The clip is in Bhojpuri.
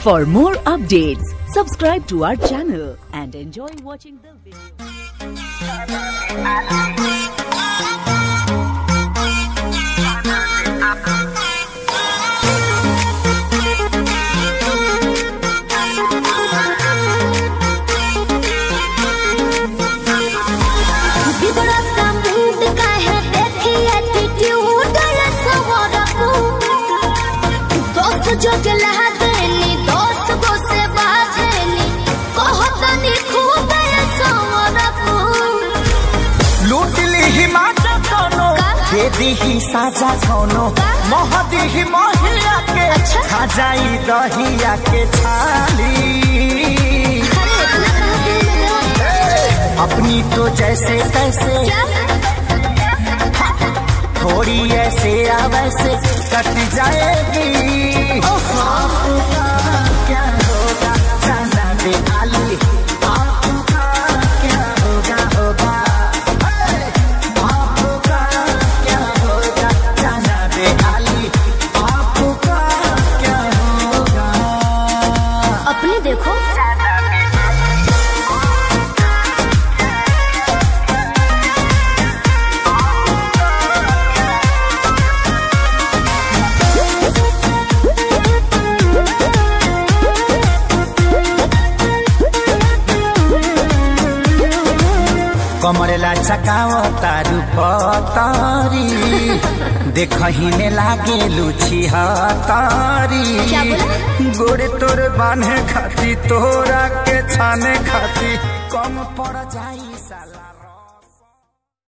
For more updates, subscribe to our channel and enjoy watching the video. जो जला देनी दोस्त को से बाजेनी कहतनी खूब सवरपू लूट ली ही माचा कोनो दे दी ही साजा कोनो मोह दी ही मोहिया के खा जाई दहिया के छाली अपनी तो जैसे तैसे थोड़ी ऐसे या वैसे कट जाएगी। क्या होगा जाना दे आली, आपका क्या होगा होगा, आपका क्या होगा जाना दे आली, आपका क्या होगा। अपने देखो कमरेला चकाओ तारू पतारी देखही में लागे लुची हतारी गोरे तोर बांधे खाती तोरा के छाने खाती कम पड़ जाई साला।